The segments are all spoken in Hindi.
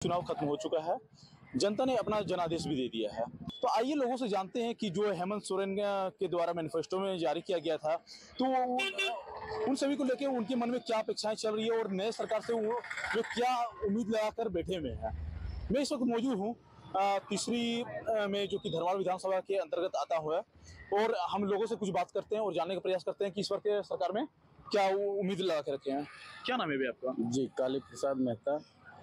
चुनाव खत्म हो चुका है, जनता ने अपना जनादेश भी दे दिया है। तो आइए लोगों से जानते हैं कि जो हेमंत सोरेन के द्वारा मैनिफेस्टो में जारी किया गया था, तो उन सभी को लेकर उनके मन में क्या अपेक्षाएं चल रही है और नए सरकार से वो जो क्या उम्मीद लगाकर बैठे हुए हैं। मैं इस वक्त मौजूद हूँ तीसरी में, जो कि धरवाड़ विधानसभा के अंतर्गत आता हुआ है, और हम लोगों से कुछ बात करते हैं और जानने का प्रयास करते हैं कि इस बार के सरकार में क्या उम्मीद लगा के रखे हैं। क्या नाम है भैया आपका? जी, काली प्रसाद मेहता।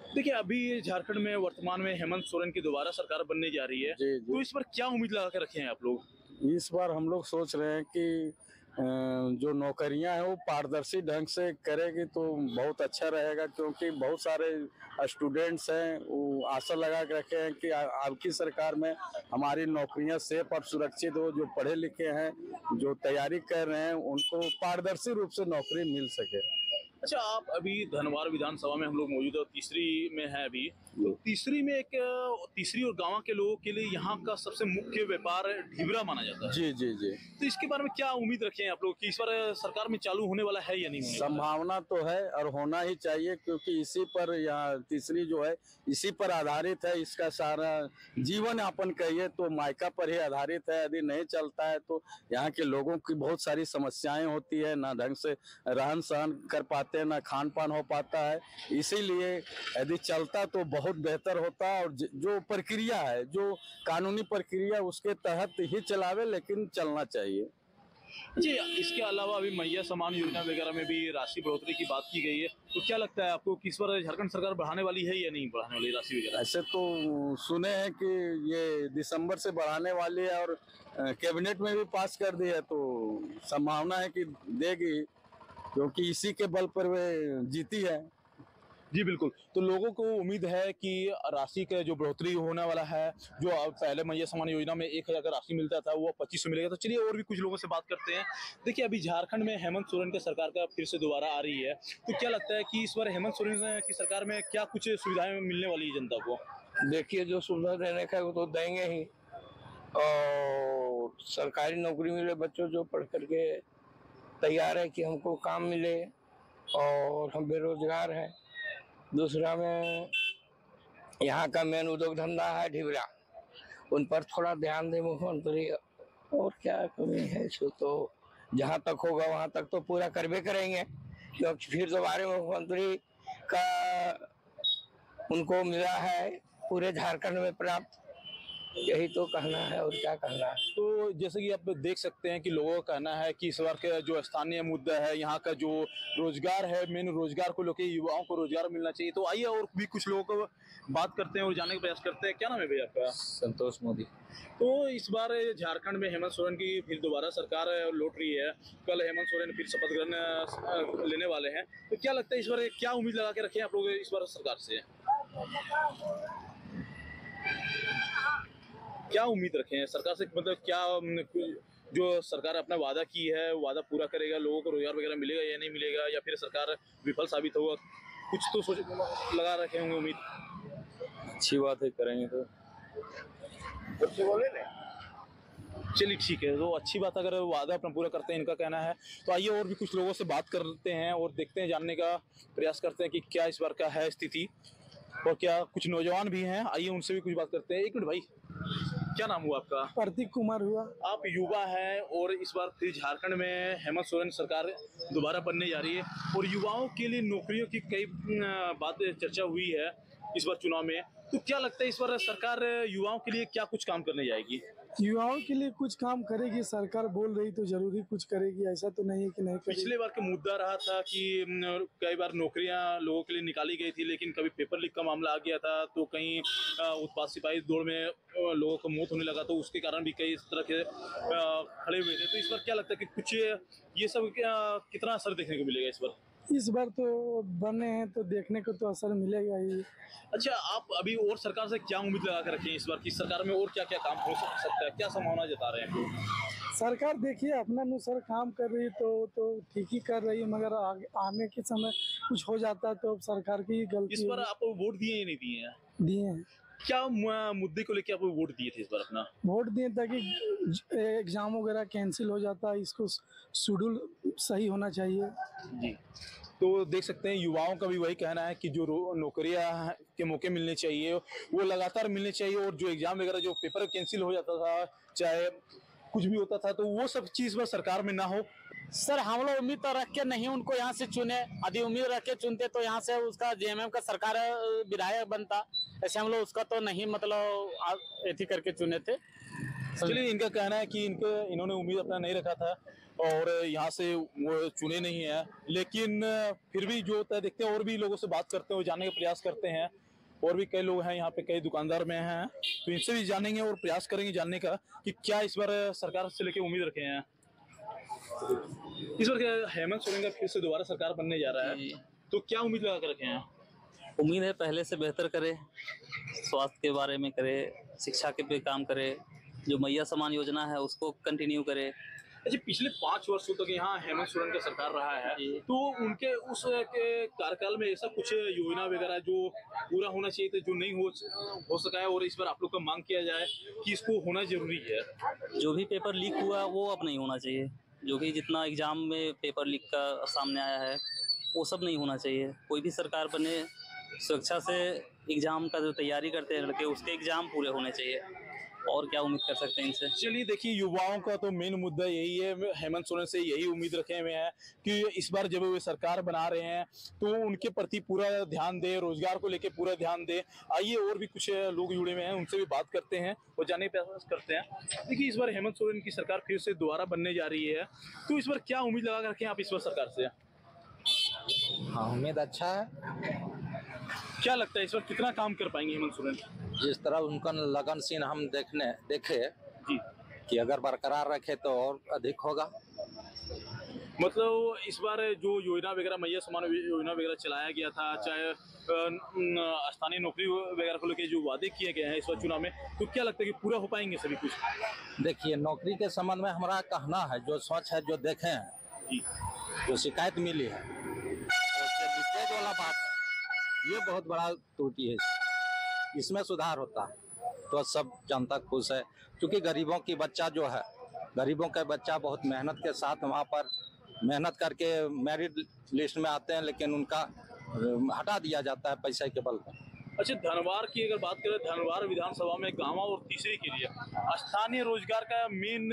देखिए, अभी झारखंड में वर्तमान में हेमंत सोरेन की दोबारा सरकार बनने जा रही है। जी, जी। तो इस पर क्या उम्मीद लगा के रखे हैं आप लोग? इस बार हम लोग सोच रहे हैं कि जो नौकरियां हैं वो पारदर्शी ढंग से करेगी तो बहुत अच्छा रहेगा, क्योंकि बहुत सारे स्टूडेंट्स हैं वो आशा लगा के रखे हैं कि आपकी सरकार में हमारी नौकरियां सेफ और सुरक्षित हो। जो पढ़े लिखे हैं, जो तैयारी कर रहे हैं, उनको पारदर्शी रूप से नौकरी मिल सके। अच्छा, आप अभी धनवार विधानसभा में हम लोग मौजूद है, तीसरी में है अभी। तो तीसरी में तीसरी और गांव के लोगों के लिए यहाँ का सबसे मुख्य व्यापार ढिबरा माना जाता है। जी जी जी। तो इसके बारे में क्या उम्मीद रखे हैं आप लोग कि इस बार सरकार में चालू होने वाला है या नहीं होने वाला? संभावना तो है और होना ही चाहिए, क्योंकि इसी पर यहाँ तीसरी जो है इसी पर आधारित है। इसका सारा जीवन यापन कहिए तो मायका पर ही आधारित है। यदि नहीं चलता है तो यहाँ के लोगों की बहुत सारी समस्याएं होती है, ना ढंग से रहन सहन कर पाते, ना खान पान हो पाता है। इसीलिए यदि चलता तो बहुत बेहतर होता, और जो प्रक्रिया है, जो कानूनी प्रक्रिया, उसके तहत ही चलावे, लेकिन चलना चाहिए। जी, इसके अलावा अभी मैया समान योजना वगैरह में भी राशि बढ़ोतरी की बात की गई है। तो क्या लगता है आपको कि इस बार झारखंड सरकार बढ़ाने वाली है या नहीं बढ़ाने वाली राशि वगैरह? ऐसे तो सुने हैं कि ये दिसंबर से बढ़ाने वाली है और कैबिनेट में भी पास कर दी है, तो संभावना है कि देगी, क्योंकि इसी के बल पर वे जीती है। जी बिल्कुल। तो लोगों को उम्मीद है कि राशि का जो बढ़ोतरी होने वाला है, जो पहले मैया समान योजना में 1000 का राशि मिलता था वो 2500 मिलेगा। तो चलिए और भी कुछ लोगों से बात करते हैं। देखिए, अभी झारखंड में हेमंत सोरेन की सरकार का फिर से दोबारा आ रही है, तो क्या लगता है कि इस बार हेमंत सोरेन की सरकार में क्या कुछ सुविधाएं मिलने वाली है जनता को? देखिए, जो सुविधा देने का है वो तो देंगे ही, और सरकारी नौकरी मिले बच्चों जो पढ़ करके तैयार है कि हमको काम मिले, और हम बेरोजगार हैं। दूसरा में यहाँ का मेन उद्योग धंधा है ढिबरा, उन पर थोड़ा ध्यान दे मुख्यमंत्री। और क्या कमी है, इसको तो जहाँ तक होगा वहाँ तक तो पूरा करबे करेंगे, क्योंकि फिर दोबारा मुख्यमंत्री का उनको मिला है पूरे झारखंड में प्राप्त। यही तो कहना है, और क्या कहना है। तो जैसे कि आप देख सकते हैं कि लोगों का कहना है कि इस बार का जो स्थानीय मुद्दा है, यहाँ का जो रोजगार है, मेन रोजगार को लेकर युवाओं को रोजगार मिलना चाहिए। तो आइए और भी कुछ लोगों को बात करते हैं और जानने का प्रयास करते हैं। क्या नाम है भैया आपका? संतोष मोदी। तो इस बार झारखंड में हेमंत सोरेन की फिर दोबारा सरकार लौट रही है। कल हेमंत सोरेन फिर शपथ ग्रहण लेने वाले हैं। तो क्या लगता है इस बार क्या उम्मीद लगा के रखे हैं आप लोग इस बार सरकार से? क्या उम्मीद रखे हैं सरकार से? मतलब क्या जो सरकार अपना वादा की है वादा पूरा करेगा, लोगों को रोजगार वगैरह मिलेगा या नहीं मिलेगा, या फिर सरकार विफल साबित होगा? कुछ तो सोच लगा रखे होंगे उम्मीद। अच्छी बात है, करेंगे तो। चलिए ठीक है, तो अच्छी बात, अगर वादा अपना पूरा करते हैं, इनका कहना है। तो आइए और भी कुछ लोगों से बात करते हैं और देखते हैं, जानने का प्रयास करते हैं कि क्या इस बार का है स्थिति, और क्या कुछ नौजवान भी हैं, आइए उनसे भी कुछ बात करते हैं। एक मिनट भाई, क्या नाम हुआ आपका? प्रतीक कुमार हुआ। आप युवा हैं और इस बार फिर झारखंड में हेमंत सोरेन सरकार दोबारा बनने जा रही है, और युवाओं के लिए नौकरियों की कई बातें चर्चा हुई है इस बार चुनाव में। तो क्या लगता है इस बार सरकार युवाओं के लिए क्या कुछ काम करने जाएगी? युवाओं के लिए कुछ काम करेगी सरकार, बोल रही तो जरूरी कुछ करेगी, ऐसा तो नहीं है कि नहीं करेगी। पिछले बार का मुद्दा रहा था कि कई बार नौकरियां लोगों के लिए निकाली गई थी, लेकिन कभी पेपर लीक का मामला आ गया था, तो कहीं उत्पाद सिपाही दौड़ में लोगों को मौत होने लगा, तो उसके कारण भी कई इस तरह के खड़े हुए थे। तो इस बार क्या लगता है कि कुछ ये सब कितना असर देखने को मिलेगा इस बार? इस बार तो बने हैं तो देखने को तो असर मिलेगा ही। अच्छा, आप अभी और सरकार से क्या उम्मीद लगा कर रखे हैं इस बार की सरकार में, और क्या क्या काम हो सकता है, क्या संभावना जता रहे हैं? सरकार देखिए अपना अनुसार काम कर रही है तो ठीक ही कर रही है, मगर आने के समय कुछ हो जाता है तो अब सरकार की गलती। इस बार आप वोट दिए या नहीं दिए हैं? दिए हैं। क्या मुद्दे को लेकर आप वोट दिए थे इस बार अपना? वोट दिए ताकि एग्जाम वगैरह कैंसिल हो जाता है, इसको शेड्यूल सही होना चाहिए। जी। तो देख सकते हैं युवाओं का भी वही कहना है कि जो नौकरियां के मौके मिलने चाहिए वो लगातार मिलने चाहिए, और जो एग्जाम वगैरह जो पेपर कैंसिल हो जाता था, चाहे कुछ भी होता था, तो वो सब चीज बस सरकार में ना हो। सर हम लोग उम्मीद तो रख के नहीं उनको यहाँ से चुने, यदि उम्मीद रख के चुनते तो यहाँ से उसका जेएमएम का सरकार विधायक बनता। ऐसे हम लोग उसका तो नहीं मतलब एथी करके चुने थे। चलिए, इनका कहना है कि इन्होंने उम्मीद अपना नहीं रखा था और यहाँ से वो चुने नहीं है, लेकिन फिर भी जो होता है देखते हैं, और भी लोगों से बात करते हैं, जानने का प्रयास करते हैं। और भी कई लोग हैं यहाँ पे, कई दुकानदार में हैं, तो इनसे भी जानेंगे और प्रयास करेंगे जानने का कि क्या इस बार सरकार से लेके उम्मीद रखे हैं। इस बार क्या हेमंत सोरेन का फिर से दोबारा सरकार बनने जा रहा है, तो क्या उम्मीद लगा कर रखे हैं? उम्मीद है पहले से बेहतर करे, स्वास्थ्य के बारे में करे, शिक्षा के पे काम करे, जो मैया समान योजना है उसको कंटिन्यू करे। अच्छा, पिछले 5 वर्षों तक यहाँ हेमंत सोरेन का सरकार रहा है, तो उनके उस के कार्यकाल में ऐसा कुछ योजना वगैरह जो पूरा होना चाहिए था, जो नहीं हो सका है, और इस बार आप लोग का मांग किया जाए कि इसको होना जरूरी है? जो भी पेपर लीक हुआ वो अब नहीं होना चाहिए। जो भी जितना एग्जाम में पेपर लीक का सामने आया है वो सब नहीं होना चाहिए। कोई भी सरकार बने, सुरक्षा से एग्जाम का जो तैयारी करते हैं लड़के, उसके एग्जाम पूरे होने चाहिए। और क्या उम्मीद कर सकते हैं इनसे? चलिए, देखिए युवाओं का तो मेन मुद्दा यही है, हेमंत सोरेन से यही उम्मीद रखे हुए हैं कि इस बार जब वे सरकार बना रहे हैं तो उनके प्रति पूरा ध्यान दे, रोजगार को लेके पूरा ध्यान दे। आइए, और भी कुछ लोग जुड़े हुए हैं, उनसे भी बात करते हैं और जानने का प्रयास करते हैं। देखिए, इस बार हेमंत सोरेन की सरकार फिर से दोबारा बनने जा रही है, तो इस बार क्या उम्मीद लगा रखे हैं आप इस बार सरकार से? हाँ, उम्मीद अच्छा है। क्या लगता है इस बार कितना काम कर पाएंगे हेमंत सोरेन? जिस तरह उनका लगनशील हम देखे जी, कि अगर बरकरार रखे तो और अधिक होगा। मतलब इस बार जो योजना वगैरह, मैया समान योजना वगैरह चलाया गया था, चाहे स्थानीय नौकरी वगैरह को लेकर जो वादे किए गए हैं इस बार चुनाव में, तो क्या लगता है कि पूरा हो पाएंगे सभी कुछ? देखिए, नौकरी के संबंध में हमारा कहना है, जो सोच है, जो देखे हैं, जी, जो शिकायत मिली है, लीकेज वाला बात है, ये बहुत बड़ा त्रुटि है। इसमें सुधार होता है तो सब जनता खुश है, क्योंकि गरीबों की बच्चा जो है, गरीबों के बच्चा बहुत मेहनत के साथ वहाँ पर मेहनत करके मेरिट लिस्ट में आते हैं, लेकिन उनका हटा दिया जाता है पैसे के बल पर। अच्छा, धनवार की अगर बात करें, धनवार विधानसभा में गांवा और तीसरी के लिए स्थानीय रोजगार का मेन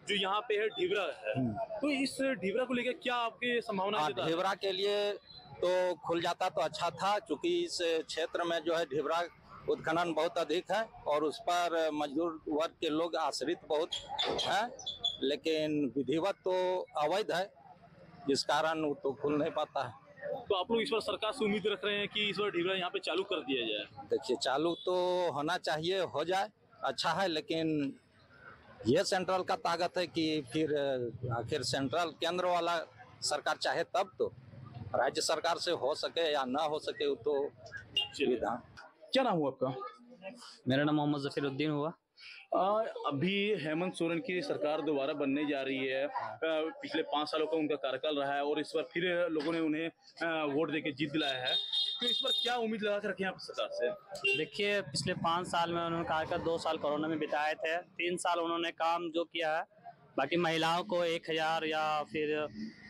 जो यहाँ पे है ढिबरा है, तो इस ढिबरा को लेकर क्या आपकी संभावना है? ढिबरा के लिए तो खुल जाता तो अच्छा था, क्योंकि इस क्षेत्र में जो है ढिबरा उत्खनन बहुत अधिक है और उस पर मजदूर वर्ग के लोग आश्रित बहुत है, लेकिन विधिवत तो अवैध है, जिस कारण वो तो खुल नहीं पाता है। तो आप लोग इस बार सरकार से उम्मीद रख रहे हैं कि इस बार ढिबरा यहाँ पे चालू कर दिया जाए? देखिए, चालू तो होना चाहिए, हो जाए अच्छा है, लेकिन ये सेंट्रल का ताकत है कि फिर आखिर सेंट्रल केंद्र वाला सरकार चाहे तब तो, राज्य सरकार से हो सके या ना हो सके वो तो सुविधा। क्या नाम हुआ आपका? मेरा नाम मोहम्मद जफीरुद्दीन हुआ। अभी हेमंत सोरेन की सरकार दोबारा बनने जा रही है। पिछले 5 सालों का उनका कार्यकाल रहा है और इस बार फिर लोगों ने उन्हें वोट देके जीत दिलाया है, तो इस बार क्या उम्मीद लगा कर रखे हैं आप सरकार से? देखिए, पिछले 5 साल में उन्होंने कार्यकाल 2 साल कोरोना में बिताए थे, 3 साल उन्होंने काम जो किया है, बाकी महिलाओं को 1000 या फिर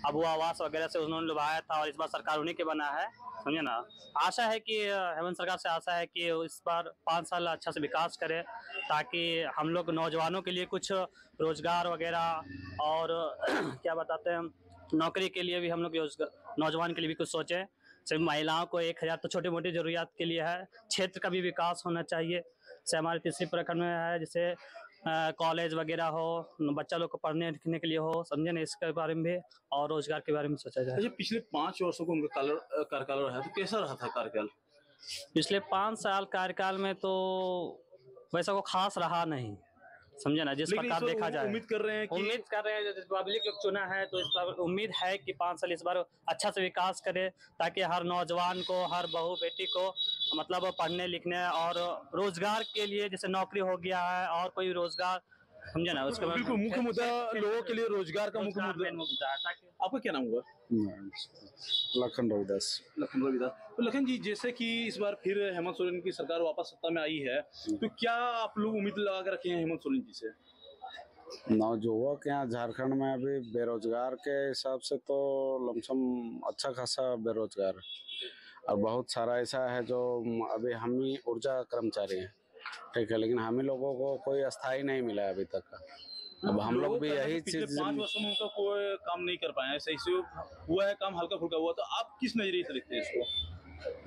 अबू आवास वगैरह से उन्होंने लुभाया था, और इस बार सरकार उन्हीं के बना है, समझे ना। आशा है कि हेमंत सरकार से आशा है कि इस बार 5 साल अच्छा से विकास करे, ताकि हम लोग नौजवानों के लिए कुछ रोजगार वगैरह और क्या बताते हैं, नौकरी के लिए भी हम लोग नौजवान के लिए भी कुछ सोचें। सिर्फ महिलाओं को 1000 तो छोटी मोटी जरूरियात के लिए है, क्षेत्र का भी विकास होना चाहिए। जैसे हमारे तीसरी प्रखंड में है, जैसे कॉलेज वगैरह हो, बच्चा लोग को पढ़ने लिखने के लिए हो, समझे ना, इसके बारे में भी और रोजगार के बारे में सोचा जाए। अच्छा, पिछले 5 वर्षों को उनका कार्यकाल रहा है, तो कैसा रहा था कार्यकाल? पिछले 5 साल कार्यकाल में तो वैसा को खास रहा नहीं, समझे ना, जिस प्रकार देखा जाए। उम्मीद कर रहे हैं पब्लिक लोग चुना है तो इस बार उम्मीद है कि 5 साल इस बार अच्छा से विकास करे, ताकि हर नौजवान को, हर बहू बेटी को मतलब पढ़ने लिखने और रोजगार के लिए, जैसे नौकरी हो गया है और कोई रोजगार, समझे ना, उसके बाद बिल्कुल मुख्य मुद्दा लोगों के लिए रोजगार का मुख्य मुद्दा है। आपका क्या नाम हुआ? लखन रविदास। लखन रविदास। तो लखन जी, जैसे कि इस बार फिर हेमंत सोरेन की सरकार वापस सत्ता में आई है, तो क्या आप लोग उम्मीद लगा कर रखे हैं हेमंत सोरेन जी से? नवयुवक यहाँ झारखंड में अभी बेरोजगार के हिसाब से तो लमसम अच्छा खासा बेरोजगार है। और बहुत सारा ऐसा है जो अभी हम ही ऊर्जा कर्मचारी हैं, ठीक है, लेकिन हम ही लोगों को कोई अस्थाई नहीं मिला है अभी तक का। अब हम लोग भी यही पिछले चीज 5 वर्षों में उनका कोई काम नहीं कर पाए हैं, सही से हुआ है काम, हल्का फुल्का हुआ, तो आप किस नजरिए से देखते हैं इसको?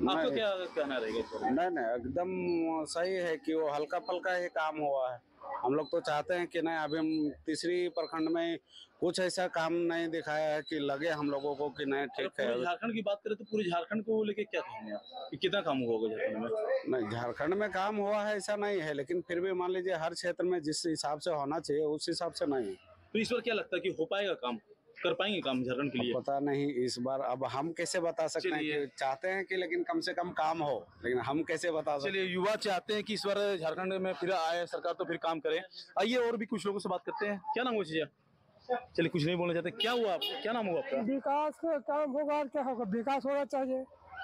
आपका नहीं। क्या कहना रहेगा इस पर? नहीं एकदम सही है कि वो हल्का फुल्का ही काम हुआ है। हम लोग तो चाहते हैं कि नहीं, अभी हम तीसरी प्रखंड में कुछ ऐसा काम नहीं दिखाया है कि लगे हम लोगों को कि नहीं ठीक है। पूरे झारखंड की बात करें तो पूरे झारखंड को लेके क्या कहेंगे आप कि कितना काम हुआ होगा झारखंड में? नहीं, झारखंड में काम हुआ है ऐसा नहीं है, लेकिन फिर भी मान लीजिए हर क्षेत्र में जिस हिसाब से होना चाहिए उस हिसाब से नहीं। तो इस बार क्या लगता है कि हो पाएगा काम, कर पाएंगे काम झारखंड के लिए? पता नहीं इस बार, अब हम कैसे बता सकते हैं कि चाहते हैं कि लेकिन कम से कम काम हो, लेकिन हम कैसे बता सकते हैं? चलिए, युवा चाहते हैं कि इस बार झारखंड में फिर आए सरकार तो फिर काम करे। आइए और भी कुछ लोगों से बात करते हैं। क्या नाम हुआ चीजा? चलिए, कुछ नहीं बोलना चाहते, क्या हुआ आपको, क्या नाम हुआ आपका? विकास का काम होगा और क्या होगा, विकास होना चाहिए।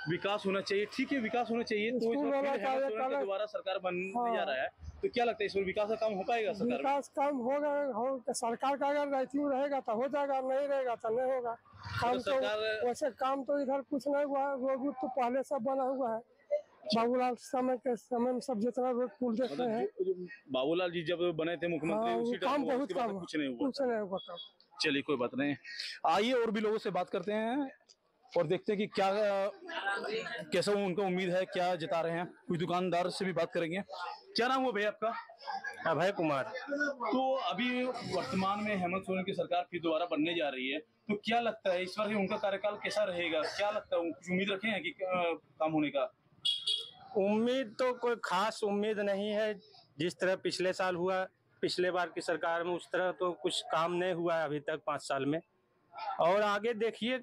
विकास होना चाहिए, ठीक है, विकास होना चाहिए। तो इस बार फिर हेमंत सोरेन के दोबारा सरकार बनने जा रहा है, तो क्या लगता है इस बार विकास का काम हो पाएगा सरकार में? विकास काम होगा, सरकार का अगर राइटिंग रहेगा तो हो जाएगा, नहीं रहेगा तो नहीं होगा। काम तो वैसे काम तो इधर कुछ नहीं हुआ, रोड तो पहले सब बना हुआ है। बाबूलाल समय में सब जितना रोड पुल देख रहे हैं, बाबूलाल जी जब बने थे मुख्यमंत्री उसी टाइम काम बहुत काम कुछ नहीं हुआ। कुछ नहीं हुआ काम। चलिए, कोई बात नहीं, आइए और भी लोगों से बात करते हैं और देखते हैं कि क्या कैसा उनका उम्मीद है, क्या जता रहे हैं। कुछ दुकानदार से भी बात करेंगे। क्या नाम हुआ भैया आपका? अभय कुमार। तो अभी वर्तमान में हेमंत सोरेन की सरकार फिर दोबारा बनने जा रही है, तो क्या लगता है इस बार उनका कार्यकाल कैसा रहेगा? क्या लगता है, कुछ उम्मीद रखे हैं कि काम होने का? उम्मीद तो कोई खास उम्मीद नहीं है। जिस तरह पिछले साल हुआ, पिछले बार की सरकार में, उस तरह तो कुछ काम नहीं हुआ है अभी तक 5 साल में। और आगे देखिए,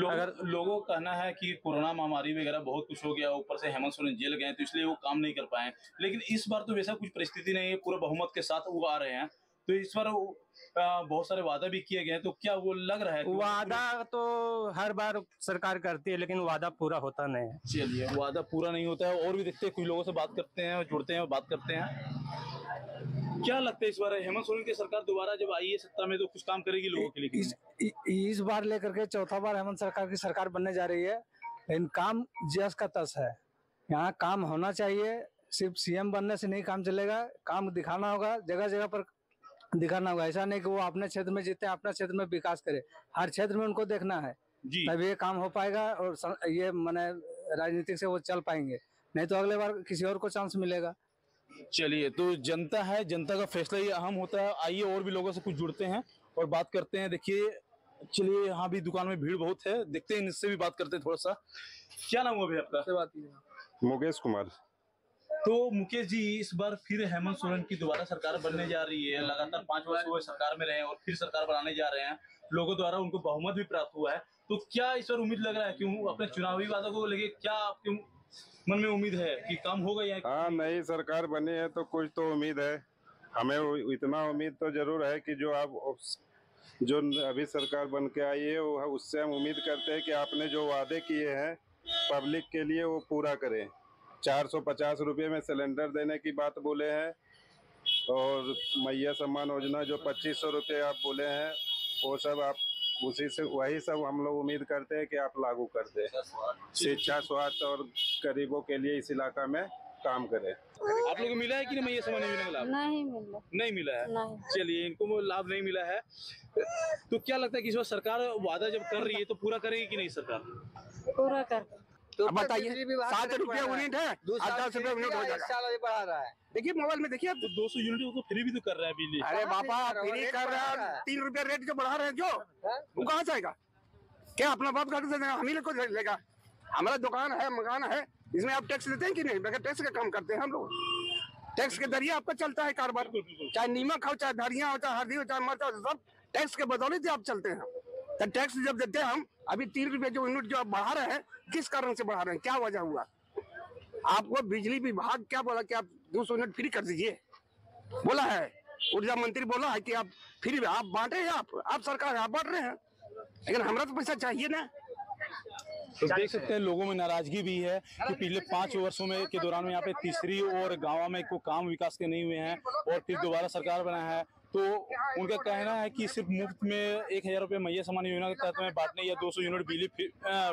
अगर लोगों का कहना है कि कोरोना महामारी वगैरह बहुत कुछ हो गया, ऊपर से हेमंत सोरेन जेल गए तो इसलिए वो काम नहीं कर पाए, लेकिन इस बार तो वैसा कुछ परिस्थिति नहीं है, पूरा बहुमत के साथ वो आ रहे हैं। तो इस बार बहुत सारे वादा भी किए गए हैं, तो क्या वो लग रहा है कि वादा तो हर बार सरकार करती है, लेकिन वादा पूरा होता नहीं है। चलिए, वादा पूरा नहीं होता है। और भी देखते हैं, कुछ लोगों से बात करते हैं, जुड़ते हैं और बात करते हैं। क्या लगता है इस बार हेमंत सोरेन की सरकार दोबारा जब आई है सत्ता में तो कुछ काम करेगी लोगों के लिए? इस बार लेकर के चौथा बार हेमंत सरकार की सरकार बनने जा रही है, लेकिन काम जस का तस है। यहाँ काम होना चाहिए, सिर्फ सीएम बनने से नहीं काम चलेगा, काम दिखाना होगा, जगह जगह पर दिखाना होगा। ऐसा नहीं कि वो अपने क्षेत्र में जीते, अपने क्षेत्र में विकास करे, हर क्षेत्र में उनको देखना है, तब ये काम हो पाएगा और ये माने राजनीतिक से वो चल पाएंगे, नहीं तो अगले बार किसी और को चांस मिलेगा। चलिए, तो जनता है, जनता का फैसला ये अहम होता है। आइए और भी लोगों से कुछ जुड़ते हैं और बात करते हैं। देखिए, चलिए, यहाँ भी दुकान में भीड़ बहुत है, देखते हैं इनसे भी बात करते हैं थोड़ा सा। क्या नाम हुआ भैया आपका? मुकेश कुमार। तो मुकेश जी, इस बार फिर हेमंत सोरेन की दोबारा सरकार बनने जा रही है, लगातार 5 वर्ष हुए सरकार में रहे और फिर सरकार बनाने जा रहे हैं, लोगों द्वारा उनको बहुमत भी प्राप्त हुआ है, तो क्या इस बार उम्मीद लग रहा है कि अपने चुनावी वादों को लेके क्या आपके मन में उम्मीद है कि काम होगा या? हाँ, नई सरकार बनी है तो कुछ तो उम्मीद है, हमें इतना उम्मीद तो जरूर है कि जो अभी सरकार बन के आई है वो उससे हम उम्मीद करते हैं कि आपने जो वादे किए हैं पब्लिक के लिए वो पूरा करें। 450 रुपये में सिलेंडर देने की बात बोले हैं, और मैया सम्मान योजना जो 2500 रुपये आप बोले हैं, वो सब आप वही सब हम लोग उम्मीद करते हैं कि आप लागू कर दें। शिक्षा, स्वास्थ्य और गरीबों के लिए इस इलाका में काम करें। आप लोगों को मिला है कि नहीं मैया सम्मान योजना का लाभ? नहीं मिला है। चलिए, इनको लाभ नहीं मिला है, तो क्या लगता है कि इस बार सरकार वादा जब कर रही है तो पूरा करेगी कि नहीं सरकार? पूरा कर। तो बताइए, 7 रुपया यूनिट है, 10 रुपया यूनिट हो जाएगा। बढ़ा रहा है, देखिए मोबाइल में देखिए, तो 200 यूनिट तो फ्री भी तो कर रहा है बिजली। अरे बापा, फ्री कर रहा है, 3 रुपया रेट जो बढ़ा रहे हैं, जो वो कहाँ जाएगा? क्या अपना बाप काट देगा, हम ही को लेगा? हमारा दुकान है, मकान है, इसमें आप टैक्स देते हैं कि नहीं? बगैर टैक्स का काम करते हैं हम लोग। टैक्स के जरिए आपका चलता है कारोबार, चाहे नीमक हो, चाहे धनिया हो, चाहे हल्दी हो, चाहे मर्च हो, सब टैक्स के बदौलत ही आप चलते हैं। तो टैक्स जब देते हैं हम, अभी 3 रुपये जो यूनिट जो आप बढ़ा रहे हैं, किस कारण से बढ़ा रहे हैं, क्या वजह हुआ? आपको बिजली विभाग क्या बोला कि आप 200 यूनिट फ्री कर दीजिए? बोला है, ऊर्जा मंत्री बोला है कि आप फ्री, आप बांटे, आप सरकार आप बांट रहे हैं, लेकिन हमारा तो पैसा चाहिए ना। तो देख सकते हैं लोगों में नाराजगी भी है कि पिछले 5 वर्षों में के दौरान में यहाँ पे तीसरी और गाँव में कोई काम विकास के नहीं हुए हैं, और फिर दोबारा सरकार बना है तो उनका कहना है कि सिर्फ मुफ्त में 1000 रुपये मैया समान योजना के तहत में बांटने या 200 यूनिट बिजली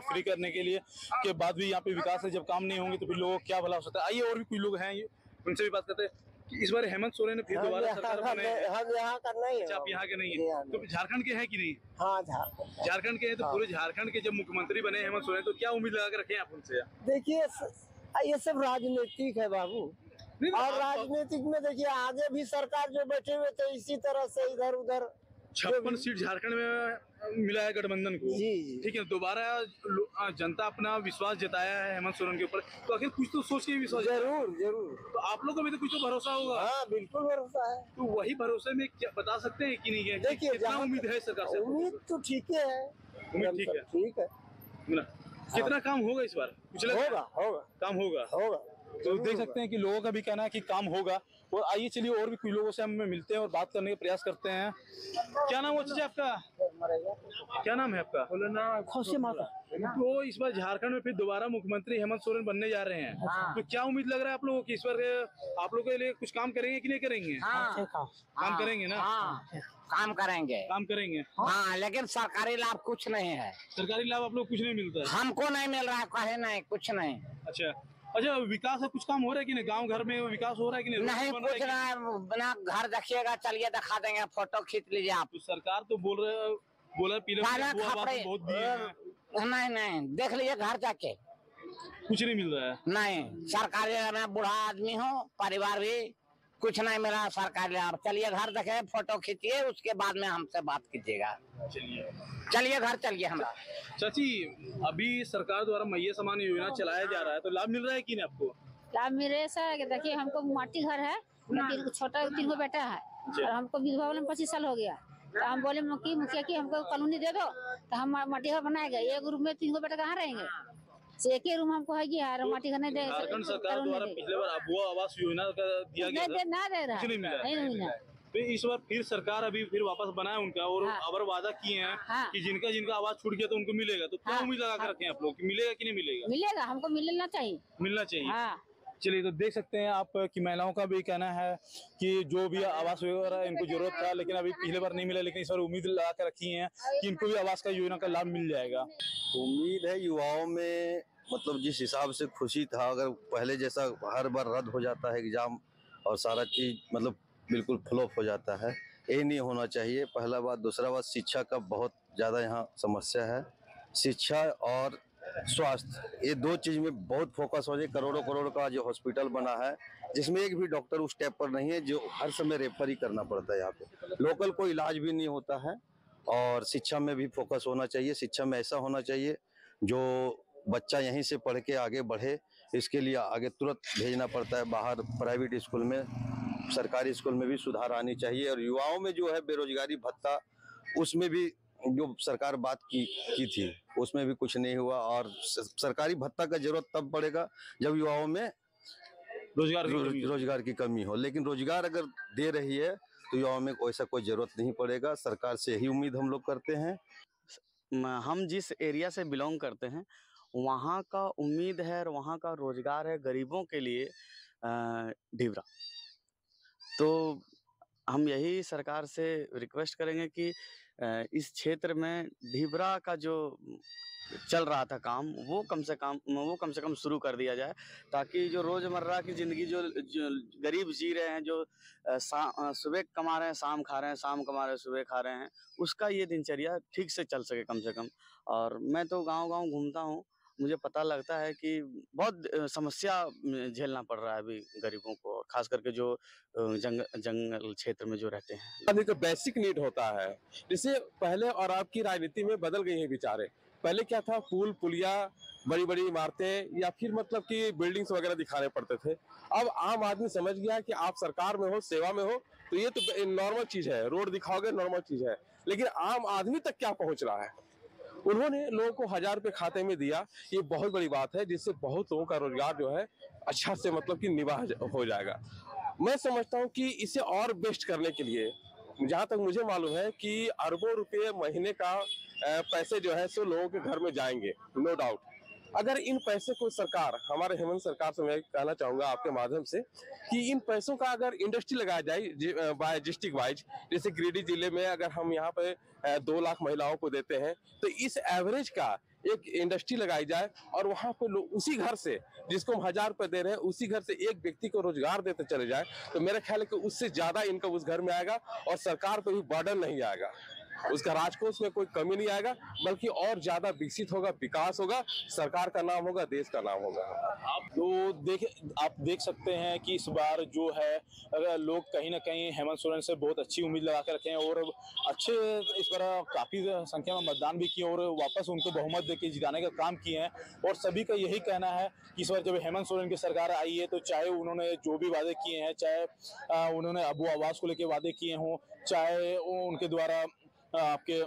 फ्री करने के लिए के बाद भी यहाँ पे विकास है, जब काम नहीं होंगे तो फिर लोगों को क्या भला हो सकता है। आइए और भी कुछ लोग हैं, उनसे भी बात करते हैं कि इस बार हेमंत सोरेन ने फिर दोबारा सरकार बनाई है। हम यहाँ का नहीं है। आप यहाँ के नहीं है, तो झारखंड के हैं कि नहीं? हाँ, झारखंड के हैं। तो पूरे झारखंड के जब मुख्यमंत्री बने हेमंत सोरेन, तो क्या उम्मीद लगा के रखे आप उनसे? देखिए, ये सब राजनीतिक है बाबू, और राजनीतिक में देखिए आगे भी सरकार जो बैठे हुए थे इसी तरह से इधर उधर 56 सीट झारखंड में मिला है गठबंधन को। जी। ठीक है, दोबारा जनता अपना विश्वास जताया है हेमंत सोरेन के ऊपर, तो आखिर कुछ तो सोच के विश्वास। जरूर। तो आप लोगों को भी तो कुछ तो भरोसा होगा। हाँ, बिल्कुल भरोसा है। तो वही भरोसे में क्या बता सकते हैं कि नहीं है? देखिए, कितना उम्मीद है सरकार से? उम्मीद तो ठीक है। उम्मीद ठीक है। कितना काम होगा इस बार? होगा। काम होगा। तो देख सकते हैं कि लोगों का भी कहना है कि काम होगा। और आइए चलिए और भी कुछ लोगों से हम मिलते हैं और बात करने का प्रयास करते हैं। क्या नाम है आपका? क्या नाम है आपका? खुशी माता। तो इस बार झारखंड में फिर दोबारा मुख्यमंत्री हेमंत सोरेन बनने जा रहे हैं। तो क्या उम्मीद लग रहा है आप लोगों की इस बार आप लोगों के लिए कुछ काम करेंगे कि नहीं करेंगे? काम करेंगे ना? काम करेंगे। हाँ, लेकिन सरकारी लाभ कुछ नहीं है। सरकारी लाभ आप लोग कुछ नहीं मिलता है? हमको नहीं मिल रहा है, कहे नहीं, कुछ नहीं। अच्छा, विकास है, कुछ काम हो रहा है कि नहीं? गांव घर में विकास हो रहा है कि नहीं? कुछ नहीं। बिना घर देखिएगा, चलिए दिखा देंगे, फोटो खींच लीजिए आप। तो सरकार तो बोला पीले बहुत दिए हैं। नहीं, देख लीजिए घर जाके, कुछ नहीं मिल रहा है। नहीं, सरकारी मैं बूढ़ा आदमी हूँ, परिवार भी कुछ नहीं मिला सरकारी लाभ। चलिए घर देखे, फोटो खींचिए, उसके बाद में हमसे बात कीजिएगा। चलिए घर चलिए। हमारा चाची, अभी सरकार द्वारा मैया समान योजना चलाया जा रहा है, तो लाभ मिल रहा है कि नहीं आपको? लाभ मिल रहा है सर। देखिए, हमको माटी घर है, छोटा 3 गो बेटा है, और हमको विधवा वाले 25 साल हो गया। तो हम बोले मुखिया की हमको कॉलोनी दे दो, तो हम माटी घर बनाएंगे। एक रूम में 3 गो बेटा कहाँ रहेंगे? एक ही रूम हमको है कि माटी घर नहीं दे। झारखंड सरकार द्वारा पिछले बार अबुआ आवास योजना का दिया गया था, ना दे रहा, नहीं मिला। तो इस बार फिर सरकार अभी फिर वापस बनाया उनका, और अबर वादा किए हैं कि जिनका आवाज छूट गया तो उनको मिलेगा। तो क्या उम्मीद लगा कर रखे हैं आप लोग कि मिलेगा कि नहीं मिलेगा? मिलेगा, हमको मिलना चाहिए। चलिए, तो देख सकते हैं आप कि महिलाओं का भी कहना है कि जो भी आवास वगैरह इनको जरूरत था, लेकिन अभी पिछले बार नहीं मिला, लेकिन इस बार उम्मीद लगा कर रखी है कि इनको भी आवास का योजना का लाभ मिल जाएगा। उम्मीद है युवाओं में, मतलब जिस हिसाब से खुशी था, अगर पहले जैसा हर बार रद्द हो जाता है एग्जाम और सारा चीज मतलब बिल्कुल फ्लॉप हो जाता है, ये नहीं होना चाहिए। पहला बात। दूसरा बात, शिक्षा का बहुत ज़्यादा यहाँ समस्या है। शिक्षा और स्वास्थ्य, ये 2 चीज में बहुत फोकस हो जाए। करोड़ों का जो हॉस्पिटल बना है, जिसमें एक भी डॉक्टर उस टाइप पर नहीं है, जो हर समय रेफर ही करना पड़ता है। यहाँ पे लोकल कोई इलाज भी नहीं होता है। और शिक्षा में भी फोकस होना चाहिए। शिक्षा में ऐसा होना चाहिए जो बच्चा यहीं से पढ़ के आगे बढ़े, इसके लिए आगे तुरंत भेजना पड़ता है बाहर प्राइवेट स्कूल में। सरकारी स्कूल में भी सुधार आनी चाहिए। और युवाओं में जो है बेरोजगारी भत्ता, उसमें भी जो सरकार बात की थी, उसमें भी कुछ नहीं हुआ। और सरकारी भत्ता का जरूरत तब पड़ेगा जब युवाओं में रोजगार की कमी हो। लेकिन रोजगार अगर दे रही है तो युवाओं में ऐसा कोई जरूरत नहीं पड़ेगा। सरकार से यही उम्मीद हम लोग करते हैं। हम जिस एरिया से बिलोंग करते हैं, वहाँ का उम्मीद है और वहाँ का रोजगार है गरीबों के लिए ढिबरा। तो हम यही सरकार से रिक्वेस्ट करेंगे कि इस क्षेत्र में ढिबरा का जो चल रहा था काम, वो कम से कम शुरू कर दिया जाए, ताकि जो रोजमर्रा की जिंदगी जो गरीब जी रहे हैं, जो सुबह कमा रहे हैं शाम खा रहे हैं, शाम कमा रहे हैं सुबह खा रहे हैं, उसका ये दिनचर्या ठीक से चल सके कम से कम। और मैं तो गांव-गांव घूमता हूँ, मुझे पता लगता है कि बहुत समस्या झेलना पड़ रहा है अभी गरीबों को, खास करके जो जंगल क्षेत्र में जो रहते हैं। आदमी का बेसिक नीड होता है, जिससे पहले और आपकी राजनीति में बदल गई है विचारे। पहले क्या था, पुल पुलिया, बड़ी बड़ी इमारतें या फिर मतलब कि बिल्डिंग्स वगैरह दिखाने पड़ते थे। अब आम आदमी समझ गया कि आप सरकार में हो, सेवा में हो, तो ये तो नॉर्मल चीज है, रोड दिखाओगे नॉर्मल चीज है। लेकिन आम आदमी तक क्या पहुंच रहा है? उन्होंने लोगों को 1000 रुपए खाते में दिया, ये बहुत बड़ी बात है, जिससे बहुत लोगों का रोजगार जो है अच्छा से मतलब कि निवाह हो जाएगा। मैं समझता हूँ कि इसे और बेस्ट करने के लिए, जहाँ तक मुझे मालूम है कि अरबों रुपए महीने का पैसे जो है सो लोगों के घर में जाएंगे, नो डाउट। अगर इन पैसे को सरकार, हमारे हेमंत सरकार से मैं कहना चाहूंगा आपके माध्यम से कि इन पैसों का अगर इंडस्ट्री लगाया जाए बाय डिस्ट्रिक्ट वाइज, जैसे गिरिडीह जिले में अगर हम यहाँ पे 2 लाख महिलाओं को देते हैं तो इस एवरेज का एक इंडस्ट्री लगाई जाए और वहां पे लोग उसी घर से जिसको हम 1000 रुपए दे रहे हैं उसी घर से एक व्यक्ति को रोजगार देते चले जाए तो मेरा ख्याल है कि उससे ज्यादा इनकम उस घर में आएगा और सरकार को भी बर्डन नहीं आएगा, उसका राजकोष में कोई कमी नहीं आएगा, बल्कि और ज्यादा विकसित होगा, विकास होगा, सरकार का नाम होगा, देश का नाम होगा। आप देख सकते हैं कि इस बार जो है अगर लोग कहीं ना कहीं हेमंत सोरेन से बहुत अच्छी उम्मीद लगा के रखे हैं और अच्छे इस बार काफी संख्या में मतदान भी किए और वापस उनको बहुमत देके जिताने का काम किए हैं। और सभी का यही कहना है कि इस बार जब हेमंत सोरेन की सरकार आई है तो चाहे उन्होंने जो भी वादे किए हैं, चाहे उन्होंने अबू आवास को लेकर वादे किए हों, चाहे उनके द्वारा आपके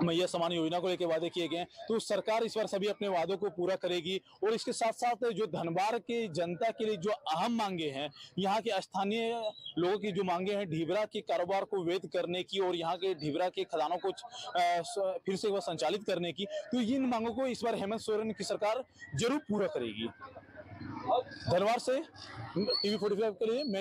मैया समान योजना को लेकर वादे किए गए, तो सरकार इस बार सभी अपने वादों को पूरा करेगी। और इसके साथ साथ जो धनबाद के जनता के लिए जो अहम मांगे हैं, यहाँ के स्थानीय लोगों की जो मांगे हैं ढिबरा के कारोबार को वैध करने की और यहाँ के ढिबरा के खदानों को फिर से वह संचालित करने की, तो इन मांगों को इस बार हेमंत सोरेन की सरकार जरूर पूरा करेगी। धनबाद से TV45 के लिए मैं